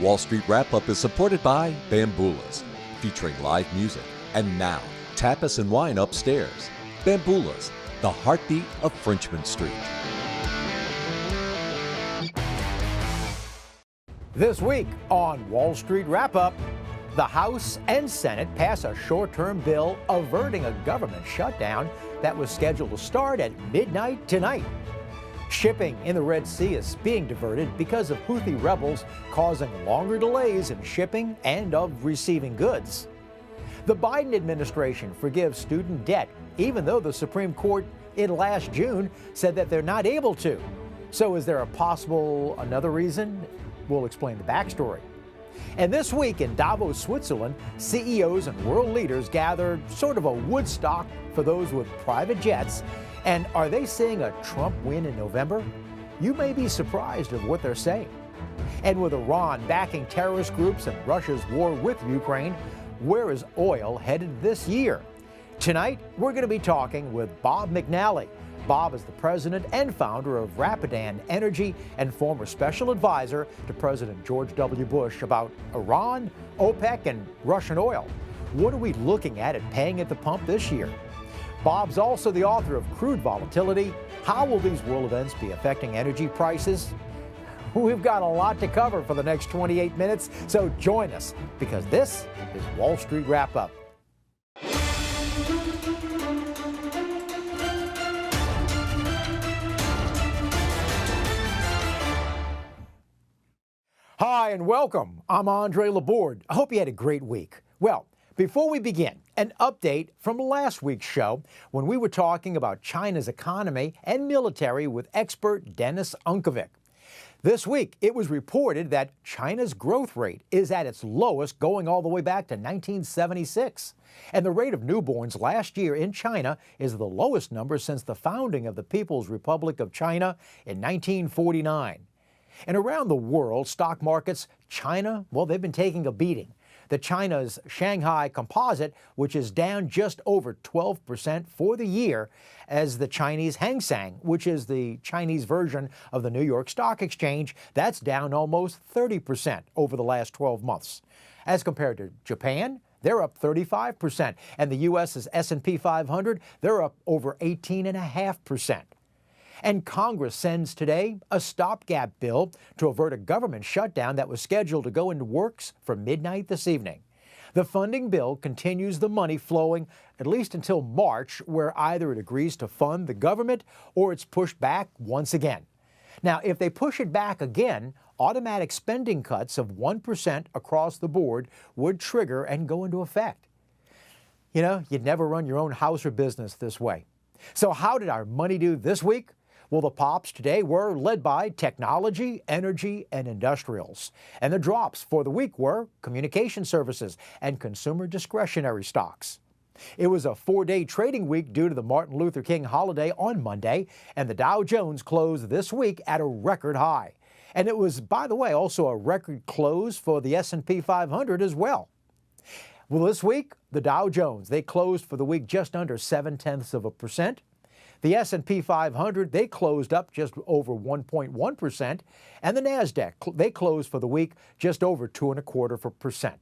Wall Street Wrap-Up is supported by Bamboolas, featuring live music. And now, tapas and wine upstairs. Bamboolas, the heartbeat of Frenchman Street. This week on Wall Street Wrap-Up, the House and Senate pass a short-term bill averting a government shutdown that was scheduled to start at midnight tonight. Shipping in the Red Sea is being diverted because of Houthi rebels causing longer delays in shipping and of receiving goods. The Biden administration forgives student debt, even though the Supreme Court in last June said that they're not able to. So is there a possible another reason? We'll explain the backstory. And this week in Davos, Switzerland, CEOs and world leaders gathered sort of a Woodstock for those with private jets. And are they seeing a Trump win in November? You may be surprised at what they're saying. And with Iran backing terrorist groups and Russia's war with Ukraine, where is oil headed this year? Tonight, we're going to be talking with Bob McNally. Bob is the president and founder of Rapidan Energy and former special advisor to President George W. Bush about Iran, OPEC, and Russian oil. What are we looking at paying at the pump this year? Bob's also the author of Crude Volatility. How will these world events be affecting energy prices? We've got a lot to cover for the next 28 minutes, so join us because this is Wall Street Wrap-Up. Hi and welcome. I'm Andre Laborde. I hope you had a great week. Well, before we begin, an update from last week's show when we were talking about China's economy and military with expert Dennis Unkovic. This week, it was reported that China's growth rate is at its lowest going all the way back to 1976. And the rate of newborns last year in China is the lowest number since the founding of the People's Republic of China in 1949. And around the world, stock markets, China, well, they've been taking a beating. The China's Shanghai Composite, which is down just over 12% for the year, as the Chinese Hang Seng, which is the Chinese version of the New York Stock Exchange, that's down almost 30% over the last 12 months. As compared to Japan, they're up 35%, and the U.S.'s S&P 500, they're up over 18.5%. And Congress sends today a stopgap bill to avert a government shutdown that was scheduled to go into works for midnight this evening. The funding bill continues the money flowing at least until March, where either it agrees to fund the government or it's pushed back once again. Now, if they push it back again, automatic spending cuts of 1% across the board would trigger and go into effect. You know, you'd never run your own house or business this way. So how did our money do this week? Well, the pops today were led by technology, energy, and industrials. And the drops for the week were communication services and consumer discretionary stocks. It was a 4-day trading week due to the Martin Luther King holiday on Monday, and the Dow Jones closed this week at a record high. And it was, by the way, also a record close for the S&P 500 as well. Well, this week, the Dow Jones, they closed for the week just under 0.7%. The S&P 500, they closed up just over 1.1%, and the NASDAQ, they closed for the week just over 2.25%.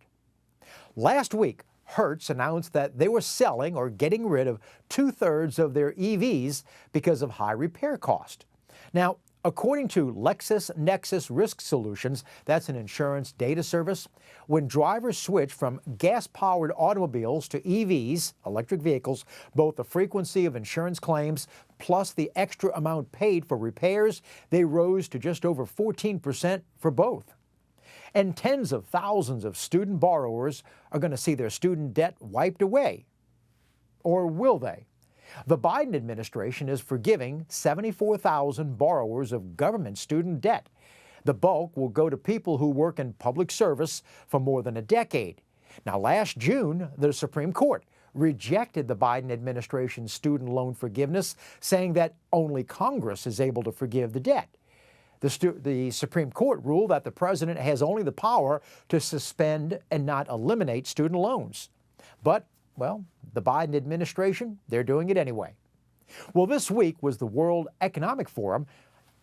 Last week, Hertz announced that they were selling or getting rid of 2/3 of their EVs because of high repair cost. Now, according to LexisNexis Risk Solutions, that's an insurance data service, when drivers switch from gas-powered automobiles to EVs, electric vehicles, both the frequency of insurance claims plus the extra amount paid for repairs, they rose to just over 14% for both. And tens of thousands of student borrowers are going to see their student debt wiped away. Or will they? The Biden administration is forgiving 74,000 borrowers of government student debt. The bulk will go to people who work in public service for more than a decade. Now, last June, the Supreme Court rejected the Biden administration's student loan forgiveness, saying that only Congress is able to forgive the debt. The Supreme Court ruled that the president has only the power to suspend and not eliminate student loans. But, well, the Biden administration, they're doing it anyway. Well, this week was the World Economic Forum,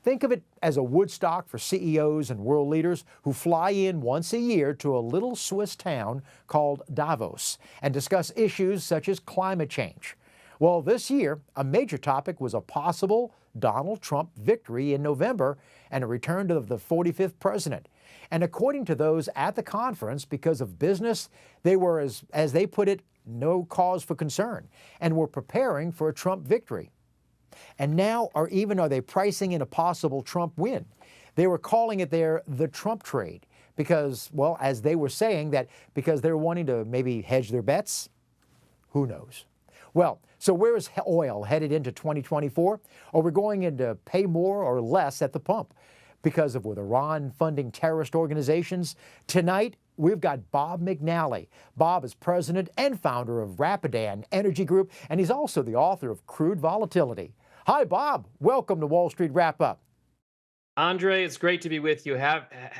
Think of it as a Woodstock for CEOs and world leaders who fly in once a year to a little Swiss town called Davos and discuss issues such as climate change. Well, this year, a major topic was a possible Donald Trump victory in November and a return to the 45th president. And according to those at the conference, because of business, they were, as they put it, no cause for concern and were preparing for a Trump victory. And now are they pricing in a possible Trump win? They were calling it the Trump trade because, well, as they were saying that because they're wanting to maybe hedge their bets, who knows? Well, so where is oil headed into 2024? Are we going to pay more or less at the pump because with Iran funding terrorist organizations? Tonight, we've got Bob McNally. Bob is president and founder of Rapidan Energy Group, and he's also the author of Crude Volatility. Hi, Bob. Welcome to Wall Street Wrap-Up. Andre, it's great to be with you.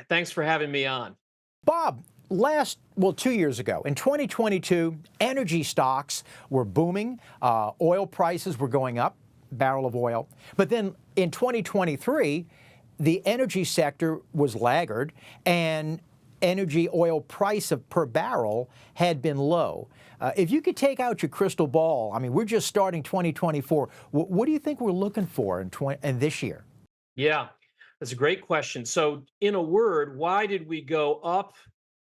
Thanks for having me on. Bob, 2 years ago, in 2022, energy stocks were booming. Oil prices were going up, barrel of oil. But then in 2023, the energy sector was laggard, and energy oil price per barrel had been low. If you could take out your crystal ball, I mean, we're just starting 2024. What do you think we're looking for in this year? Yeah, that's a great question. So in a word, why did we go up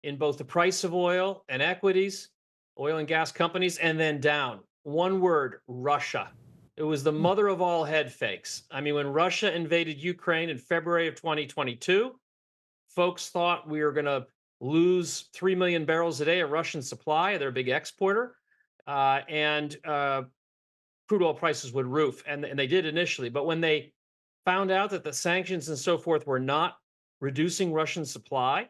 in both the price of oil and equities, oil and gas companies, and then down? One word, Russia. It was the mother of all head fakes. I mean, when Russia invaded Ukraine in February of 2022, folks thought we were going to lose 3 million barrels a day of Russian supply. They're a big exporter. And crude oil prices would roof. And they did initially. But when they found out that the sanctions and so forth were not reducing Russian supply,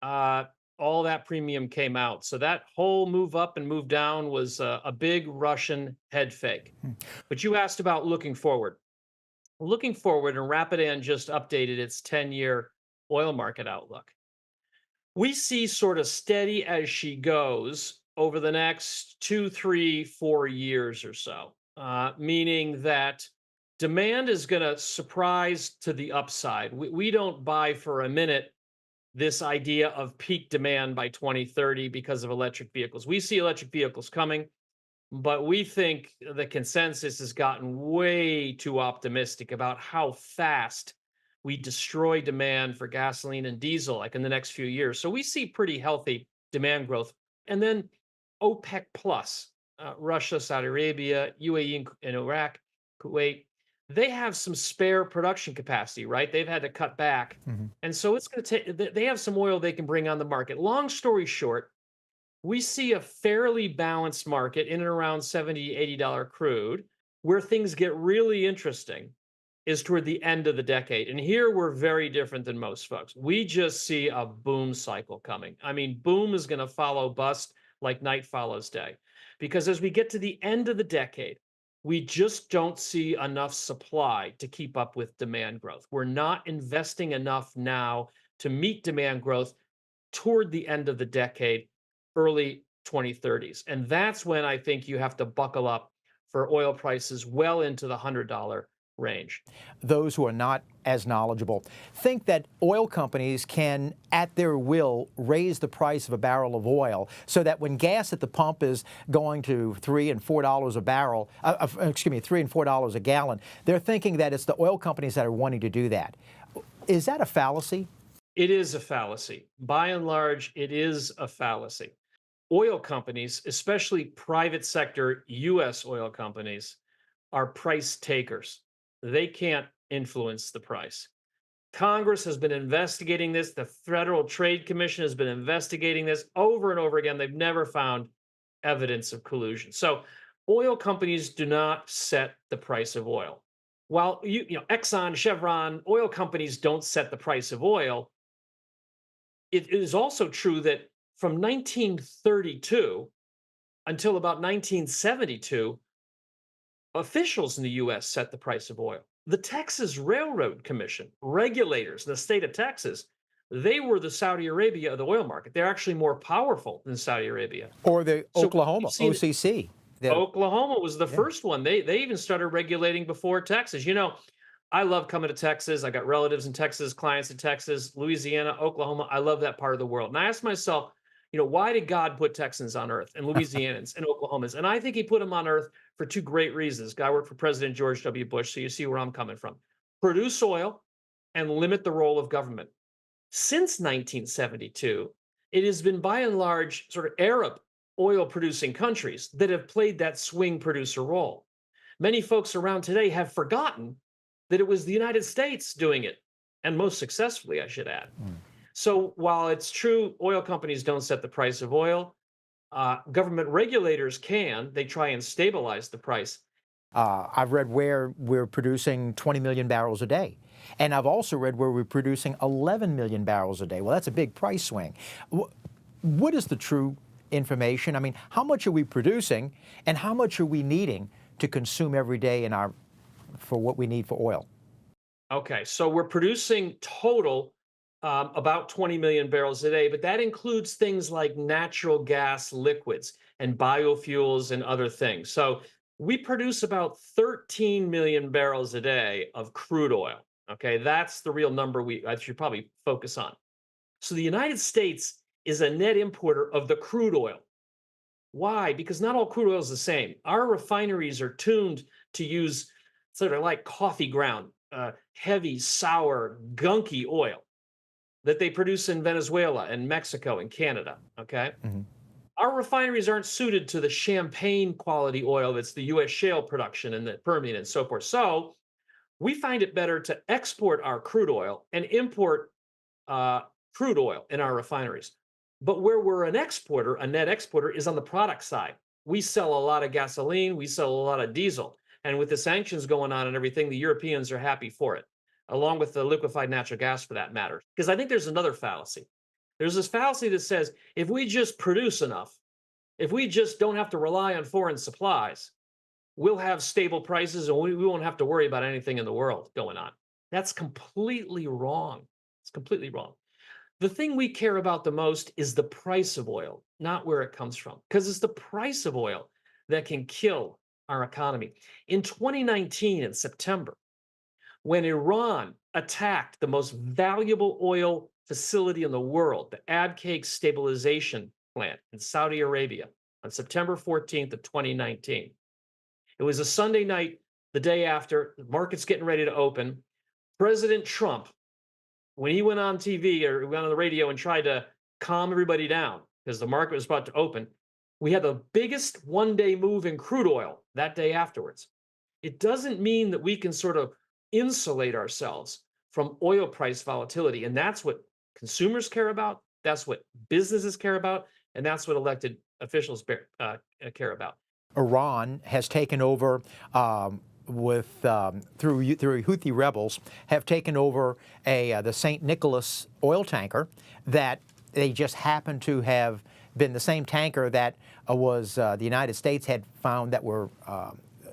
all that premium came out. So that whole move up and move down was a big Russian head fake. But you asked about looking forward. Looking forward, and Rapidan just updated its 10-year oil market outlook. We see sort of steady as she goes over the next 2, 3, 4 years or so, meaning that demand is going to surprise to the upside. We don't buy for a minute this idea of peak demand by 2030 because of electric vehicles. We see electric vehicles coming, but we think the consensus has gotten way too optimistic about how fast we destroy demand for gasoline and diesel like in the next few years. So we see pretty healthy demand growth. And then OPEC plus, Russia, Saudi Arabia, UAE and Iraq, Kuwait, they have some spare production capacity, right? They've had to cut back. And so it's going to take, they have some oil they can bring on the market. Long story short, we see a fairly balanced market in and around $70, $80 crude. Where things get really interesting is toward the end of the decade. And here we're very different than most folks. We just see a boom cycle coming. I mean, boom is going to follow bust like night follows day. Because as we get to the end of the decade, we just don't see enough supply to keep up with demand growth. We're not investing enough now to meet demand growth toward the end of the decade, early 2030s. And that's when I think you have to buckle up for oil prices well into the $100 range. Those who are not as knowledgeable think that oil companies can, at their will, raise the price of a barrel of oil so that when gas at the pump is going to $3 and $4 a barrel, $3 and $4 a gallon, they're thinking that it's the oil companies that are wanting to do that. Is that a fallacy? It is a fallacy. By and large, it is a fallacy. Oil companies, especially private sector U.S. oil companies, are price takers. They can't influence the price. Congress has been investigating this. The Federal Trade Commission has been investigating this over and over again. They've never found evidence of collusion. So oil companies do not set the price of oil. While Exxon, Chevron, oil companies don't set the price of oil, it is also true that from 1932 until about 1972, officials in the U.S. set the price of oil. The Texas Railroad Commission, regulators in the state of Texas, they were the Saudi Arabia of the oil market. They're actually more powerful than Saudi Arabia. Or the Oklahoma, OCC. Oklahoma was the first one. They even started regulating before Texas. I love coming to Texas. I got relatives in Texas, clients in Texas, Louisiana, Oklahoma. I love that part of the world. And I asked myself, why did God put Texans on earth and Louisianans and Oklahomans? And I think he put them on earth for two great reasons. Guy worked for President George W. Bush, so you see where I'm coming from. Produce oil and limit the role of government. Since 1972, it has been by and large sort of Arab oil producing countries that have played that swing producer role. Many folks around today have forgotten that it was the United States doing it, and most successfully, I should add. So while it's true oil companies don't set the price of oil, government regulators can. They try and stabilize the price. I've read where we're producing 20 million barrels a day. And I've also read where we're producing 11 million barrels a day. Well, that's a big price swing. What is the true information? I mean, how much are we producing and how much are we needing to consume every day for what we need for oil? Okay, so we're producing total about 20 million barrels a day, but that includes things like natural gas liquids and biofuels and other things. So we produce about 13 million barrels a day of crude oil. Okay, that's the real number I should probably focus on. So the United States is a net importer of the crude oil. Why? Because not all crude oil is the same. Our refineries are tuned to use sort of like coffee ground, heavy, sour, gunky oil that they produce in Venezuela and Mexico and Canada. Okay. Mm-hmm. Our refineries aren't suited to the champagne quality oil that's the US shale production and the Permian and so forth. So we find it better to export our crude oil and import crude oil in our refineries. But where we're an exporter, a net exporter, is on the product side. We sell a lot of gasoline, we sell a lot of diesel. And with the sanctions going on and everything, the Europeans are happy for it, along with the liquefied natural gas for that matter. Because I think there's another fallacy. There's this fallacy that says if we just produce enough, if we just don't have to rely on foreign supplies, we'll have stable prices and we won't have to worry about anything in the world going on. That's completely wrong. It's completely wrong. The thing we care about the most is the price of oil, not where it comes from, because it's the price of oil that can kill our economy. In 2019, in September, when Iran attacked the most valuable oil facility in the world, the Abqaiq stabilization plant in Saudi Arabia, on September 14th of 2019. It was a Sunday night, the day after, the market's getting ready to open. President Trump, when he went on TV or went on the radio and tried to calm everybody down because the market was about to open, we had the biggest one-day move in crude oil that day afterwards. It doesn't mean that we can sort of insulate ourselves from oil price volatility. And that's what consumers care about. That's what businesses care about. And that's what elected officials care about. Iran has taken over through Houthi rebels, have taken over the St. Nicholas oil tanker that they just happened to have been the same tanker that was the United States had found that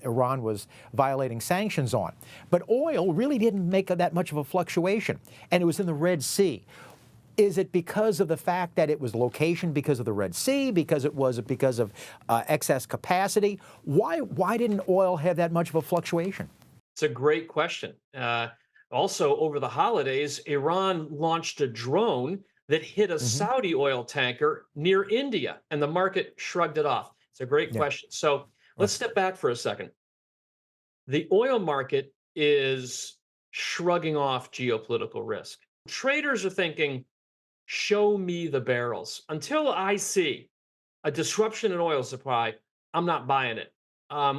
Iran was violating sanctions on. But oil really didn't make that much of a fluctuation, and it was in the Red Sea. Is it because of the fact that it was location because of the Red Sea, because of excess capacity? Why didn't oil have that much of a fluctuation? It's a great question. Also, over the holidays, Iran launched a drone that hit a Saudi oil tanker near India, and the market shrugged it off. It's a great question. So let's step back for a second. The oil market is shrugging off geopolitical risk. Traders are thinking, show me the barrels. Until I see a disruption in oil supply, I'm not buying it.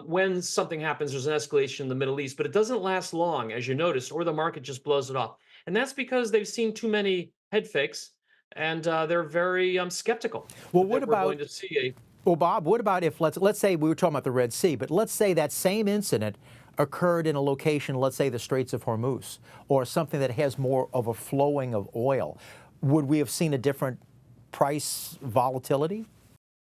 When something happens, there's an escalation in the Middle East, but it doesn't last long, as you noticed, or the market just blows it off. And that's because they've seen too many head fakes, and they're very skeptical. Well, what about? We're going to see a Well, Bob, what about if, let's say we were talking about the Red Sea, but let's say that same incident occurred in a location, let's say the Straits of Hormuz, or something that has more of a flowing of oil. Would we have seen a different price volatility?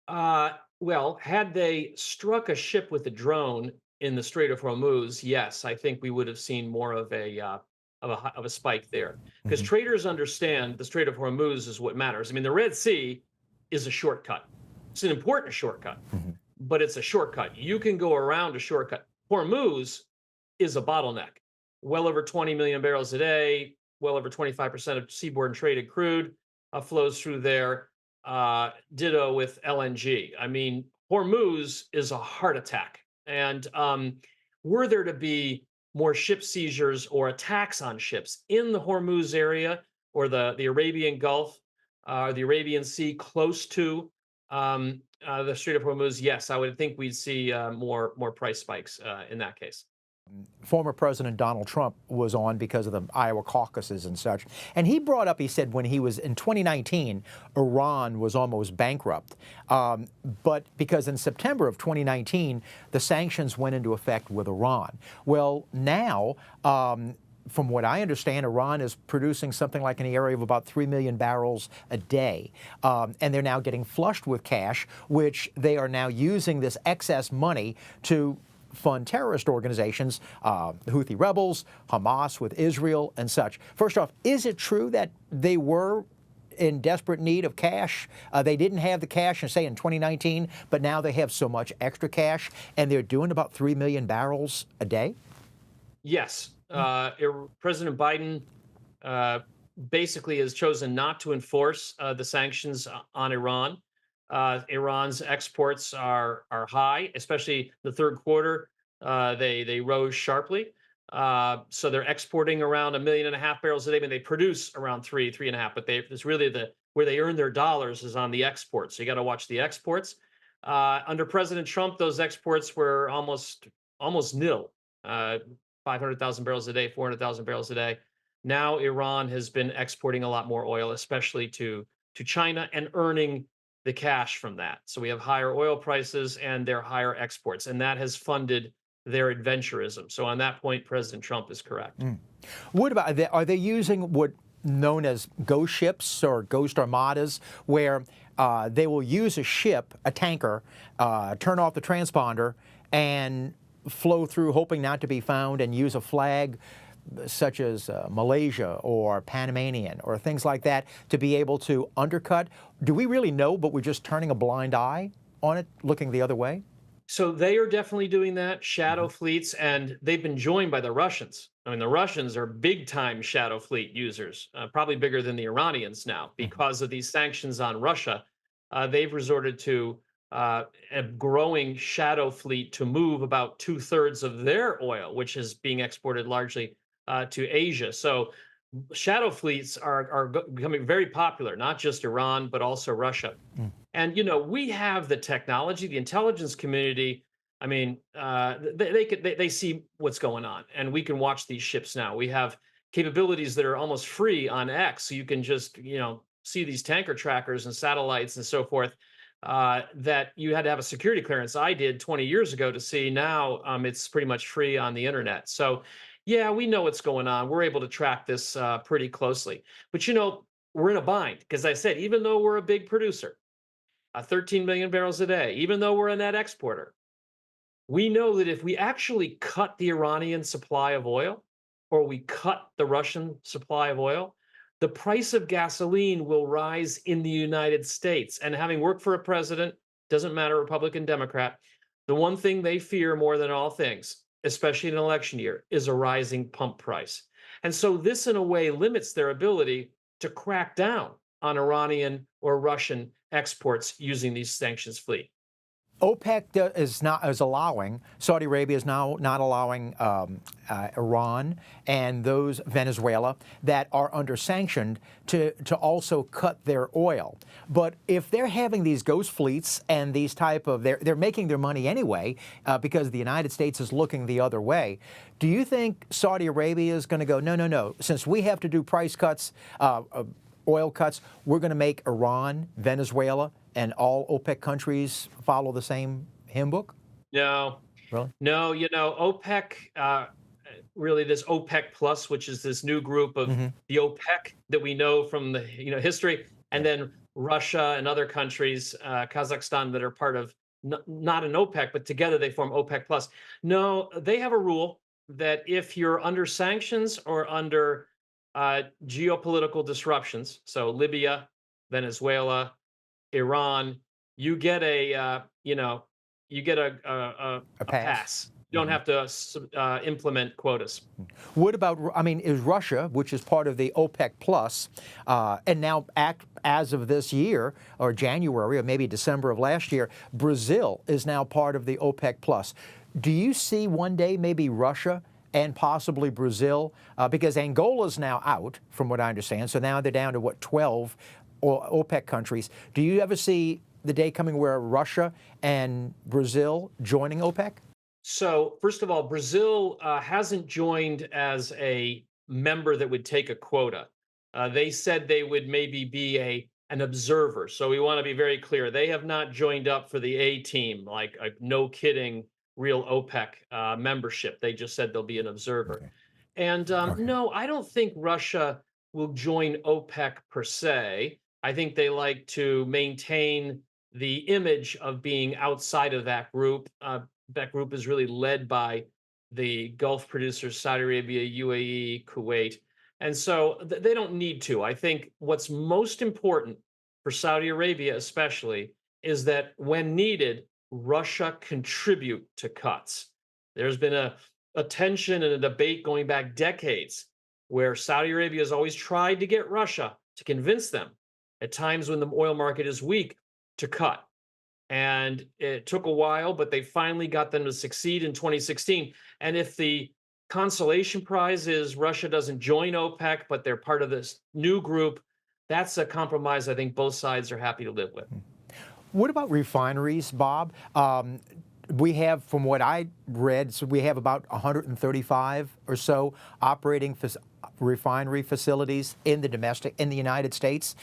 Well, had they struck a ship with a drone in the Strait of Hormuz, yes, I think we would have seen more of a spike there, because traders understand the Strait of Hormuz is what matters. I mean, the Red Sea is a shortcut. It's an important shortcut, but it's a shortcut. You can go around a shortcut. Hormuz is a bottleneck. well over 20 million barrels a day, well over 25% of seaborne traded crude flows through there. Ditto with LNG. I mean, Hormuz is a heart attack. And were there to be more ship seizures or attacks on ships in the Hormuz area or the Arabian Gulf, the Arabian Sea close to the Strait of Hormuz, yes, I would think we'd see more price spikes in that case. Former President Donald Trump was on because of the Iowa caucuses and such. And he brought up, he said when he was in 2019, Iran was almost bankrupt. But because in September of 2019, the sanctions went into effect with Iran. Well, now, from what I understand, Iran is producing something like in the area of about 3 million barrels a day. And they're now getting flushed with cash, which they are now using this excess money to fund terrorist organizations, the Houthi rebels, Hamas with Israel and such. First off, is it true that they were in desperate need of cash? They didn't have the cash, say, in 2019, but now they have so much extra cash, and they're doing about 3 million barrels a day? Yes. President Biden basically has chosen not to enforce the sanctions on Iran. Iran's exports are high, especially the third quarter. They rose sharply. So they're exporting around 1.5 million barrels a day, and they produce around 3.5. But it's really where they earn their dollars is on the exports. So you got to watch the exports. Under President Trump, those exports were almost nil. 500,000 barrels a day, 400,000 barrels a day. Now Iran has been exporting a lot more oil, especially to China, and earning the cash from that. So we have higher oil prices and their higher exports, and that has funded their adventurism. So on that point, President Trump is correct. What about, are they using what known as ghost ships or ghost armadas, where they will use a ship, a tanker, turn off the transponder and flow through, hoping not to be found, and use a flag such as Malaysia or Panamanian or things like that to be able to undercut? Do we really know, but we're just turning a blind eye on it, looking the other way? So they are definitely doing that, shadow fleets, and they've been joined by the Russians. I mean, the Russians are big time shadow fleet users, probably bigger than the Iranians now because of these sanctions on Russia. They've resorted to a growing shadow fleet to move about 2/3 of their oil, which is being exported largely to Asia. So shadow fleets are becoming very popular, not just Iran, but also Russia. And, we have the technology, the intelligence community. I mean, they see what's going on, and we can watch these ships now. We have capabilities that are almost free on X. So you can just, see these tanker trackers and satellites and so forth that you had to have a security clearance. I did 20 years ago to see. Now it's pretty much free on the internet. So yeah, we know what's going on. We're able to track this pretty closely. But, we're in a bind because I said, even though we're a big producer, 13 million barrels a day, even though we're a net exporter, we know that if we actually cut the Iranian supply of oil or we cut the Russian supply of oil, the price of gasoline will rise in the United States. And having worked for a president, doesn't matter, Republican, Democrat, the one thing they fear more than all things, especially in an election year, is a rising pump price. And so this, in a way, limits their ability to crack down on Iranian or Russian exports using these sanctions fleet. OPEC is allowing, Saudi Arabia is now not allowing Iran and those Venezuela that are under sanctioned to also cut their oil. But if they're having these ghost fleets and these type of, they're making their money anyway because the United States is looking the other way. Do you think Saudi Arabia is going to go, no, since we have to do price cuts, oil cuts, we're going to make Iran, Venezuela, and all OPEC countries follow the same hymn book? No. Really? No, OPEC, really this OPEC Plus, which is this new group of the OPEC that we know from the history, and then Russia and other countries, Kazakhstan, that are part of not an OPEC, but together they form OPEC Plus. No, they have a rule that if you're under sanctions or under geopolitical disruptions, so Libya, Venezuela, Iran, you get a pass. You don't have to implement quotas. What about, I mean, is Russia, which is part of the OPEC Plus, and now as of this year, or January, or maybe December of last year, Brazil is now part of the OPEC Plus. Do you see one day maybe Russia and possibly Brazil, because Angola's now out, from what I understand, so now they're down to, what, 12 OPEC countries. Do you ever see the day coming where Russia and Brazil joining OPEC? So, first of all, Brazil hasn't joined as a member that would take a quota. They said they would maybe be an observer. So we want to be very clear. They have not joined up for the A team, like a no kidding real OPEC membership. They just said they'll be an observer. Okay. And no, I don't think Russia will join OPEC per se. I think they like to maintain the image of being outside of that group. That group is really led by the Gulf producers, Saudi Arabia, UAE, Kuwait. And so they don't need to. I think what's most important for Saudi Arabia, especially, is that when needed, Russia contribute to cuts. There's been a tension and a debate going back decades where Saudi Arabia has always tried to get Russia to convince them at times when the oil market is weak to cut. And it took a while, but they finally got them to succeed in 2016. And if the consolation prize is Russia doesn't join OPEC, but they're part of this new group, that's a compromise I think both sides are happy to live with. What about refineries, Bob? We have, from what I read, so we have about 135 or so operating refinery facilities in the United States.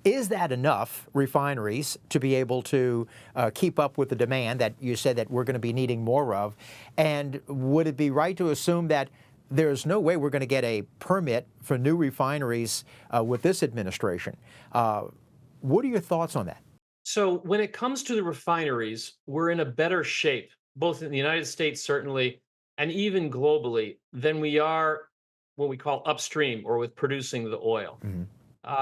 Is that enough refineries to be able to keep up with the demand that you said that we're going to be needing more of? And would it be right to assume that there's no way we're going to get a permit for new refineries with this administration? What are your thoughts on that? So when it comes to the refineries, we're in a better shape, both in the United States, certainly, and even globally, than we are what we call upstream or with producing the oil.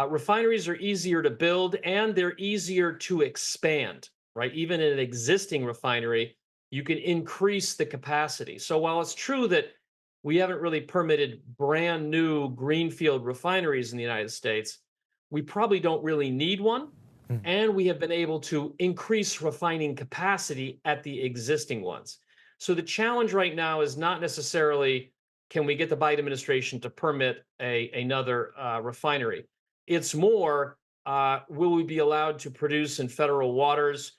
Refineries are easier to build and they're easier to expand, right? Even in an existing refinery, you can increase the capacity. So while it's true that we haven't really permitted brand new greenfield refineries in the United States, we probably don't really need one. And we have been able to increase refining capacity at the existing ones. So the challenge right now is not necessarily can we get the Biden administration to permit another refinery. It's more, will we be allowed to produce in federal waters?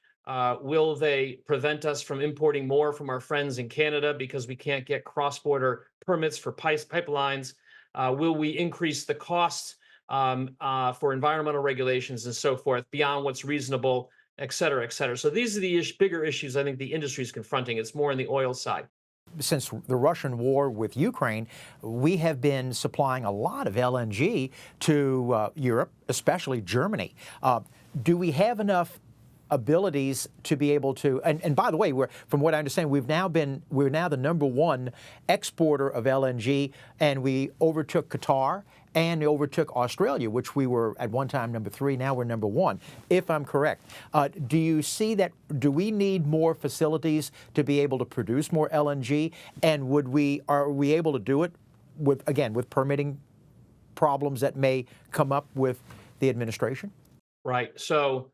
Will they prevent us from importing more from our friends in Canada because we can't get cross-border permits for pipelines? Will we increase the costs for environmental regulations and so forth beyond what's reasonable, et cetera, et cetera. So these are the bigger issues I think the industry is confronting. It's more on the oil side. Since the Russian war with Ukraine, we have been supplying a lot of LNG to Europe, especially Germany. Do we have enough abilities to be able to, and by the way, from what I understand, we're now the #1 exporter of LNG, and we overtook Qatar and overtook Australia, which we were at one time #3, now we're #1, if I'm correct. Do you see that, do we need more facilities to be able to produce more LNG, and are we able to do it with permitting problems that may come up with the administration? Right. So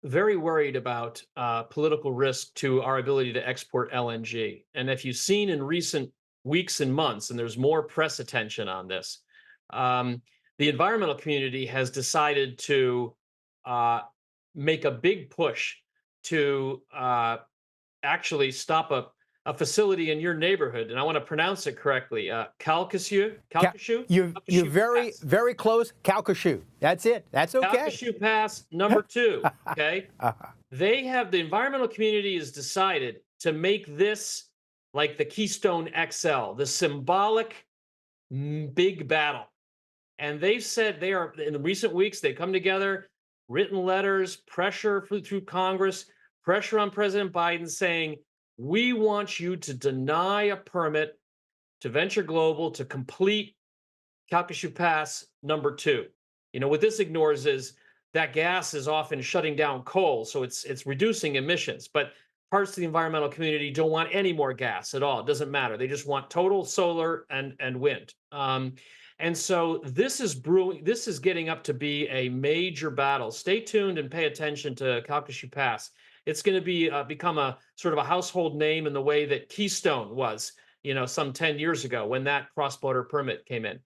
very worried about political risk to our ability to export LNG. And if you've seen in recent weeks and months, and there's more press attention on this, the environmental community has decided to make a big push to actually stop a facility in your neighborhood, and I want to pronounce it correctly. Calcasieu. You're very close. Calcasieu. That's it. That's okay. Calcasieu Pass #2. Okay. The environmental community has decided to make this like the Keystone XL, the symbolic big battle. And they've said they are, in the recent weeks, they come together, written letters, pressure through Congress, pressure on President Biden saying, we want you to deny a permit to Venture Global to complete Calcasieu Pass #2. You know, what this ignores is that gas is often shutting down coal, so it's reducing emissions. But parts of the environmental community don't want any more gas at all. It doesn't matter. They just want total solar and wind. And so this is brewing. This is getting up to be a major battle. Stay tuned and pay attention to Calcasieu Pass. It's going to be become a sort of a household name in the way that Keystone was, some 10 years ago when that cross-border permit came in.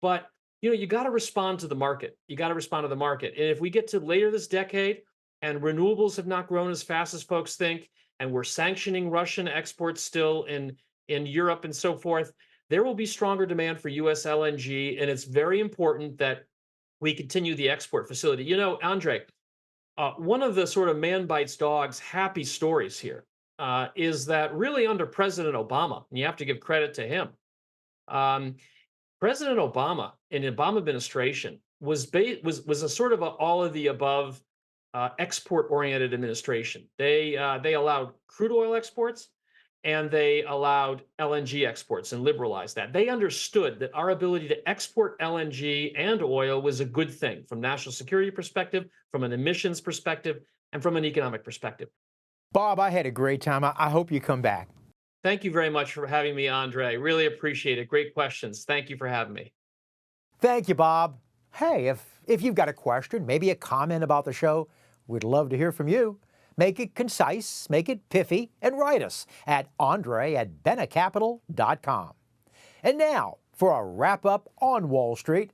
But you got to respond to the market. You got to respond to the market. And if we get to later this decade and renewables have not grown as fast as folks think, and we're sanctioning Russian exports still in Europe and so forth, there will be stronger demand for U.S. LNG. And it's very important that we continue the export facility. Andre, one of the sort of man bites dog's happy stories here is that really under President Obama, and you have to give credit to him, President Obama in the Obama administration was a sort of all of the above export-oriented administration. They allowed crude oil exports and they allowed LNG exports and liberalized that. They understood that our ability to export LNG and oil was a good thing from national security perspective, from an emissions perspective, and from an economic perspective. Bob, I had a great time. I hope you come back. Thank you very much for having me, Andre. Really appreciate it. Great questions. Thank you for having me. Thank you, Bob. Hey, if you've got a question, maybe a comment about the show, we'd love to hear from you. Make it concise, make it piffy, and write us at andre@benacapital.com. And now for a wrap-up on Wall Street.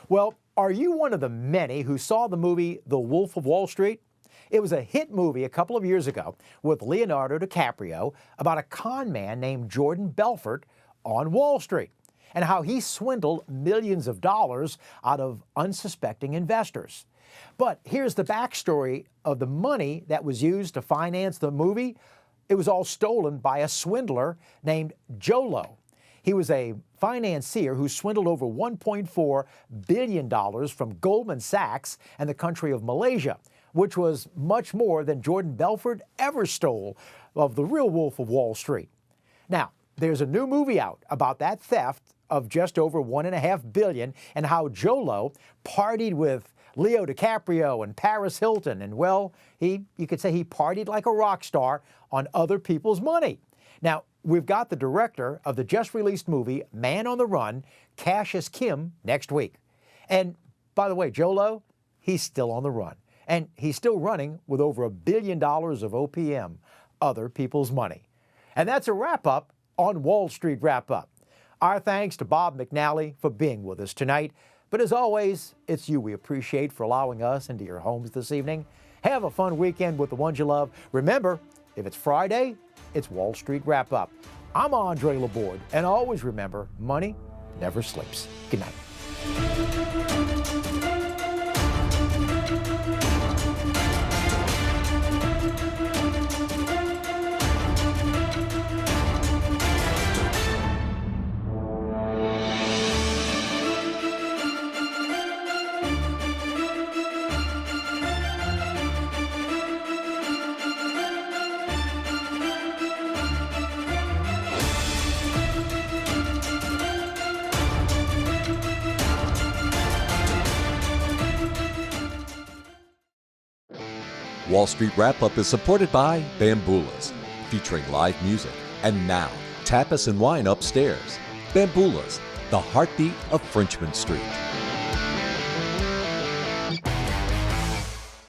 Well, are you one of the many who saw the movie The Wolf of Wall Street? It was a hit movie a couple of years ago with Leonardo DiCaprio about a con man named Jordan Belfort on Wall Street and how he swindled millions of dollars out of unsuspecting investors. But here's the backstory of the money that was used to finance the movie. It was all stolen by a swindler named Jolo. He was a financier who swindled over $1.4 billion from Goldman Sachs and the country of Malaysia, which was much more than Jordan Belfort ever stole of the real Wolf of Wall Street. Now, there's a new movie out about that theft of just over $1.5 billion and how Jolo partied with Leo DiCaprio and Paris Hilton, and well, you could say he partied like a rock star on other people's money. Now, we've got the director of the just-released movie Man on the Run, Cassius Kim, next week. And by the way, Jolo, he's still on the run. And he's still running with over $1 billion of OPM, other people's money. And that's a wrap-up on Wall Street Wrap-Up. Our thanks to Bob McNally for being with us tonight. But as always, it's you we appreciate for allowing us into your homes this evening. Have a fun weekend with the ones you love. Remember, if it's Friday, it's Wall Street Wrap-Up. I'm Andre Laborde, and always remember, money never sleeps. Good night. Wall Street Wrap-Up is supported by Bamboolas, featuring live music. And now, tapas and wine upstairs. Bamboolas, the heartbeat of Frenchman Street.